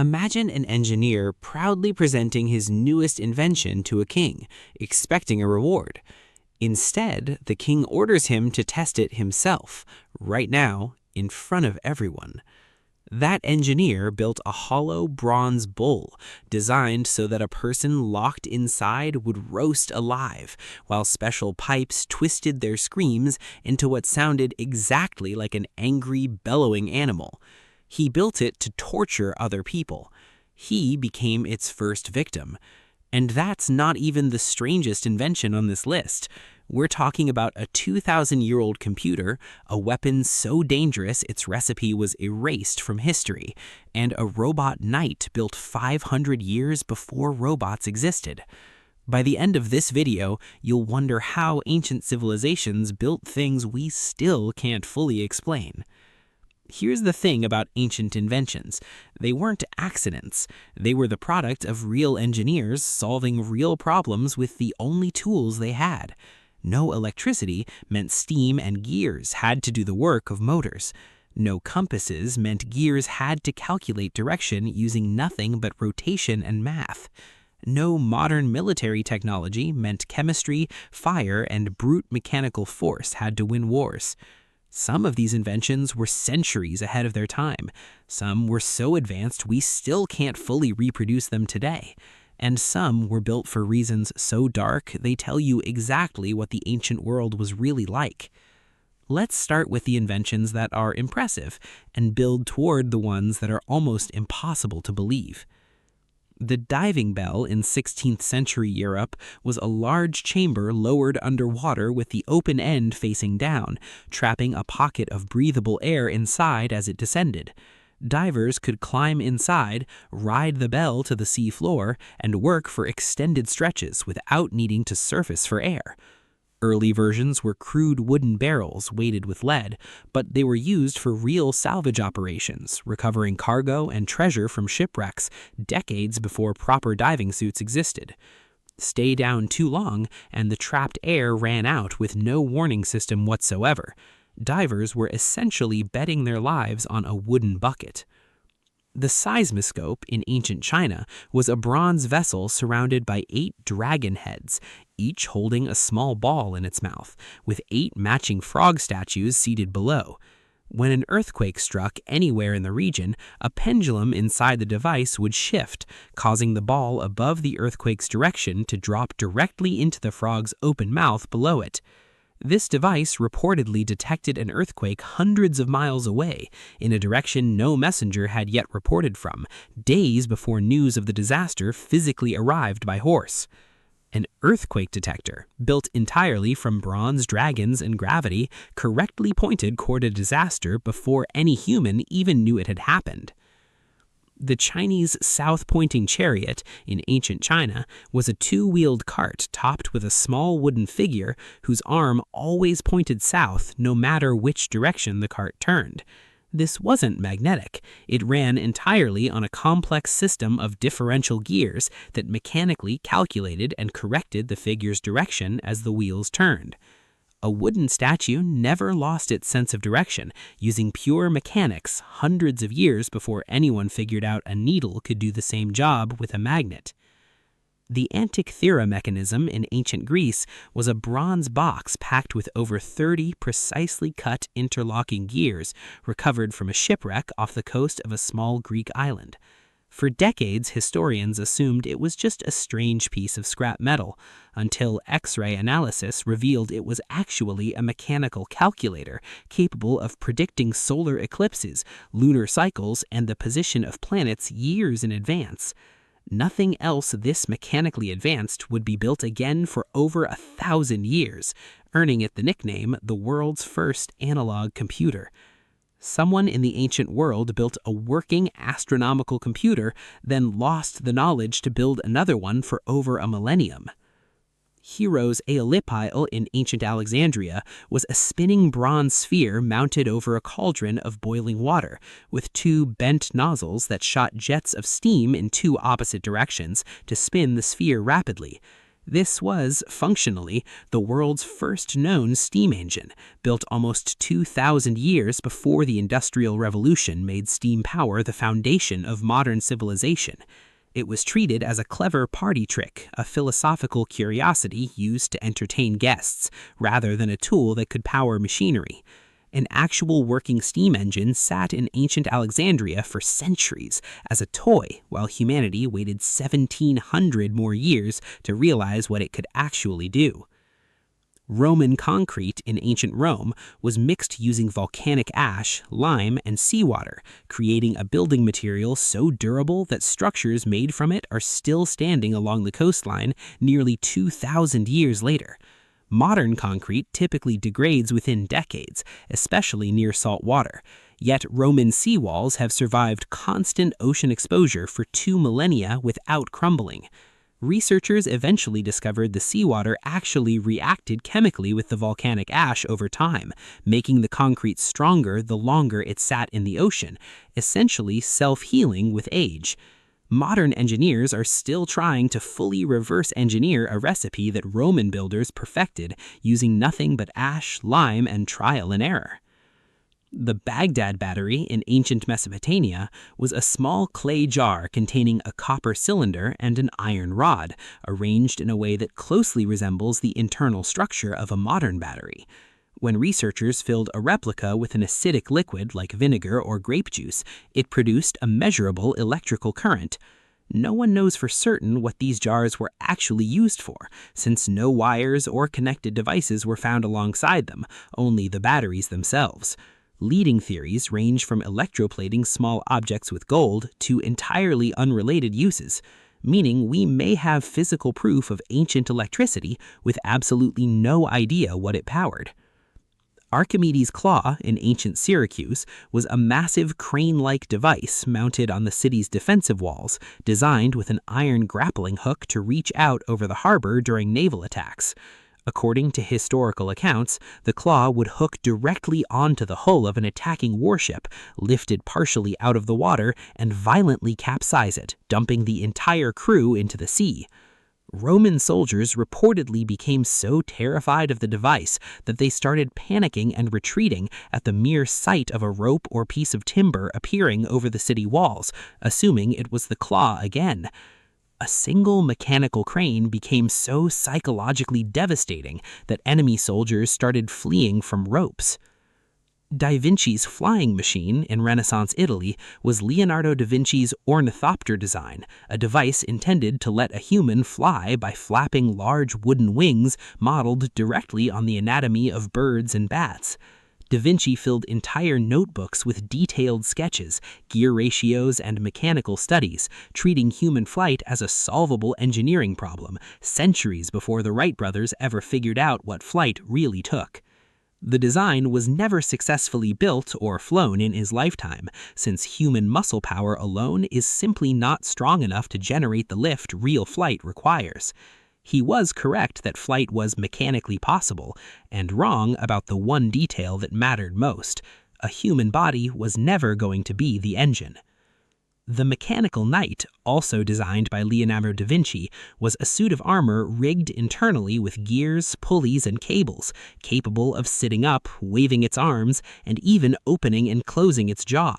Imagine an engineer proudly presenting his newest invention to a king, expecting a reward. Instead, the king orders him to test it himself, right now, in front of everyone. That engineer built a hollow bronze bull, designed so that a person locked inside would roast alive, while special pipes twisted their screams into what sounded exactly like an angry, bellowing animal. He built it to torture other people. He became its first victim. And that's not even the strangest invention on this list. We're talking about a 2,000-year-old computer, a weapon so dangerous its recipe was erased from history, and a robot knight built 500 years before robots existed. By the end of this video, you'll wonder how ancient civilizations built things we still can't fully explain. Here's the thing about ancient inventions. They weren't accidents. They were the product of real engineers solving real problems with the only tools they had. No electricity meant steam and gears had to do the work of motors. No compasses meant gears had to calculate direction using nothing but rotation and math. No modern military technology meant chemistry, fire, and brute mechanical force had to win wars. Some of these inventions were centuries ahead of their time. Some were so advanced we still can't fully reproduce them today. And some were built for reasons so dark they tell you exactly what the ancient world was really like. Let's start with the inventions that are impressive and build toward the ones that are almost impossible to believe. The diving bell in 16th century Europe was a large chamber lowered underwater with the open end facing down, trapping a pocket of breathable air inside as it descended. Divers could climb inside, ride the bell to the sea floor, and work for extended stretches without needing to surface for air. Early versions were crude wooden barrels weighted with lead, but they were used for real salvage operations, recovering cargo and treasure from shipwrecks decades before proper diving suits existed. Stay down too long, and the trapped air ran out with no warning system whatsoever. Divers were essentially betting their lives on a wooden bucket. The seismoscope in ancient China was a bronze vessel surrounded by 8 dragon heads, each holding a small ball in its mouth, with 8 matching frog statues seated below. When an earthquake struck anywhere in the region, a pendulum inside the device would shift, causing the ball above the earthquake's direction to drop directly into the frog's open mouth below it. This device reportedly detected an earthquake hundreds of miles away, in a direction no messenger had yet reported from, days before news of the disaster physically arrived by horse. An earthquake detector, built entirely from bronze dragons and gravity, correctly pointed toward a disaster before any human even knew it had happened. The Chinese south-pointing chariot in ancient China was a 2-wheeled cart topped with a small wooden figure whose arm always pointed south no matter which direction the cart turned. This wasn't magnetic. It ran entirely on a complex system of differential gears that mechanically calculated and corrected the figure's direction as the wheels turned. A wooden statue never lost its sense of direction, using pure mechanics hundreds of years before anyone figured out a needle could do the same job with a magnet. The Antikythera mechanism in ancient Greece was a bronze box packed with over 30 precisely cut interlocking gears recovered from a shipwreck off the coast of a small Greek island. For decades, historians assumed it was just a strange piece of scrap metal, until X-ray analysis revealed it was actually a mechanical calculator capable of predicting solar eclipses, lunar cycles, and the position of planets years in advance. Nothing else this mechanically advanced would be built again for over 1,000 years, earning it the nickname the world's first analog computer. Someone in the ancient world built a working astronomical computer, then lost the knowledge to build another one for over a millennium. Hero's Aeolipile in ancient Alexandria was a spinning bronze sphere mounted over a cauldron of boiling water, with 2 bent nozzles that shot jets of steam in 2 opposite directions to spin the sphere rapidly. This was, functionally, the world's first known steam engine, built almost 2,000 years before the Industrial Revolution made steam power the foundation of modern civilization. It was treated as a clever party trick, a philosophical curiosity used to entertain guests, rather than a tool that could power machinery. An actual working steam engine sat in ancient Alexandria for centuries as a toy, while humanity waited 1,700 more years to realize what it could actually do. Roman concrete in ancient Rome was mixed using volcanic ash, lime, and seawater, creating a building material so durable that structures made from it are still standing along the coastline nearly 2,000 years later. Modern concrete typically degrades within decades, especially near salt water, yet Roman seawalls have survived constant ocean exposure for 2 millennia without crumbling. Researchers eventually discovered the seawater actually reacted chemically with the volcanic ash over time, making the concrete stronger the longer it sat in the ocean, essentially self-healing with age. Modern engineers are still trying to fully reverse engineer a recipe that Roman builders perfected using nothing but ash, lime, and trial and error. The Baghdad battery in ancient Mesopotamia was a small clay jar containing a copper cylinder and an iron rod, arranged in a way that closely resembles the internal structure of a modern battery. When researchers filled a replica with an acidic liquid like vinegar or grape juice, it produced a measurable electrical current. No one knows for certain what these jars were actually used for, since no wires or connected devices were found alongside them, only the batteries themselves. Leading theories range from electroplating small objects with gold to entirely unrelated uses, meaning we may have physical proof of ancient electricity with absolutely no idea what it powered. Archimedes' claw in ancient Syracuse was a massive crane-like device mounted on the city's defensive walls, designed with an iron grappling hook to reach out over the harbor during naval attacks. According to historical accounts, the claw would hook directly onto the hull of an attacking warship, lift it partially out of the water, and violently capsize it, dumping the entire crew into the sea. Roman soldiers reportedly became so terrified of the device that they started panicking and retreating at the mere sight of a rope or piece of timber appearing over the city walls, assuming it was the claw again. A single mechanical crane became so psychologically devastating that enemy soldiers started fleeing from ropes. Da Vinci's flying machine in Renaissance Italy was Leonardo da Vinci's ornithopter design, a device intended to let a human fly by flapping large wooden wings modeled directly on the anatomy of birds and bats. Da Vinci filled entire notebooks with detailed sketches, gear ratios, and mechanical studies, treating human flight as a solvable engineering problem, centuries before the Wright brothers ever figured out what flight really took. The design was never successfully built or flown in his lifetime, since human muscle power alone is simply not strong enough to generate the lift real flight requires. He was correct that flight was mechanically possible, and wrong about the one detail that mattered most. A human body was never going to be the engine. The mechanical knight, also designed by Leonardo da Vinci, was a suit of armor rigged internally with gears, pulleys, and cables, capable of sitting up, waving its arms, and even opening and closing its jaw.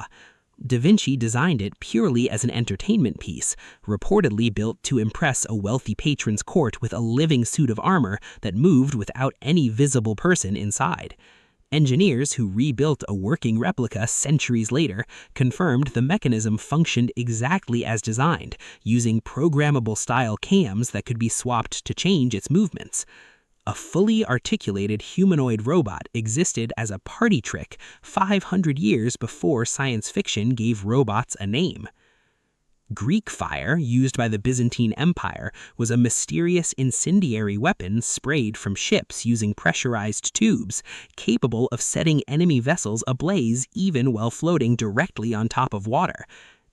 Da Vinci designed it purely as an entertainment piece, reportedly built to impress a wealthy patron's court with a living suit of armor that moved without any visible person inside. Engineers who rebuilt a working replica centuries later confirmed the mechanism functioned exactly as designed, using programmable-style cams that could be swapped to change its movements. A fully articulated humanoid robot existed as a party trick 500 years before science fiction gave robots a name. Greek fire, used by the Byzantine Empire, was a mysterious incendiary weapon sprayed from ships using pressurized tubes, capable of setting enemy vessels ablaze even while floating directly on top of water.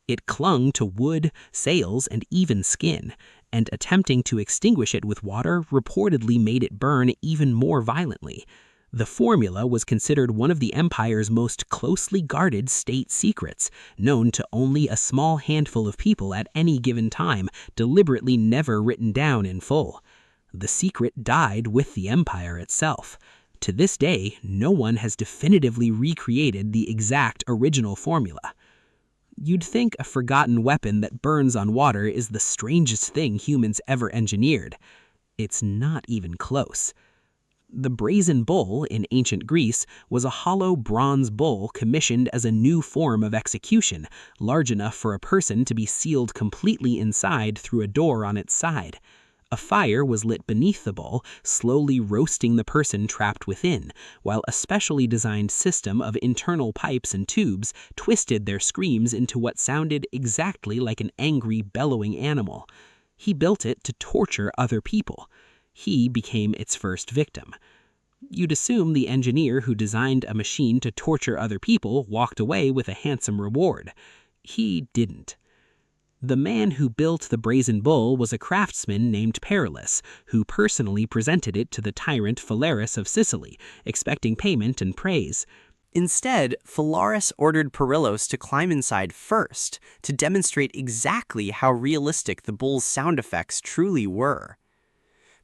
It clung to wood, sails, and even skin, and attempting to extinguish it with water reportedly made it burn even more violently. The formula was considered one of the empire's most closely guarded state secrets, known to only a small handful of people at any given time, deliberately never written down in full. The secret died with the empire itself. To this day, no one has definitively recreated the exact original formula. You'd think a forgotten weapon that burns on water is the strangest thing humans ever engineered. It's not even close. The brazen bull in ancient Greece was a hollow bronze bull commissioned as a new form of execution, large enough for a person to be sealed completely inside through a door on its side. A fire was lit beneath the bull, slowly roasting the person trapped within, while a specially designed system of internal pipes and tubes twisted their screams into what sounded exactly like an angry, bellowing animal. He built it to torture other people. He became its first victim. You'd assume the engineer who designed a machine to torture other people walked away with a handsome reward. He didn't. The man who built the brazen bull was a craftsman named Perillus, who personally presented it to the tyrant Phalaris of Sicily, expecting payment and praise. Instead, Phalaris ordered Perillus to climb inside first to demonstrate exactly how realistic the bull's sound effects truly were.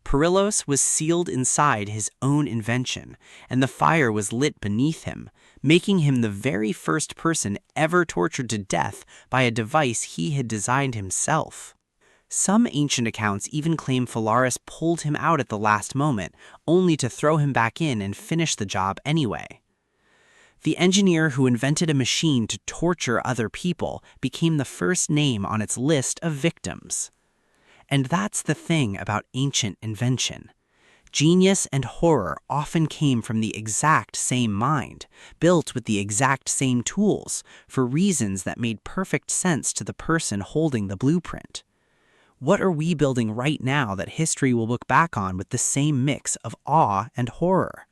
Perillus was sealed inside his own invention, and the fire was lit beneath him, making him the very first person ever tortured to death by a device he had designed himself. Some ancient accounts even claim Phalaris pulled him out at the last moment, only to throw him back in and finish the job anyway. The engineer who invented a machine to torture other people became the first name on its list of victims. And that's the thing about ancient invention. Genius and horror often came from the exact same mind, built with the exact same tools, for reasons that made perfect sense to the person holding the blueprint. What are we building right now that history will look back on with the same mix of awe and horror?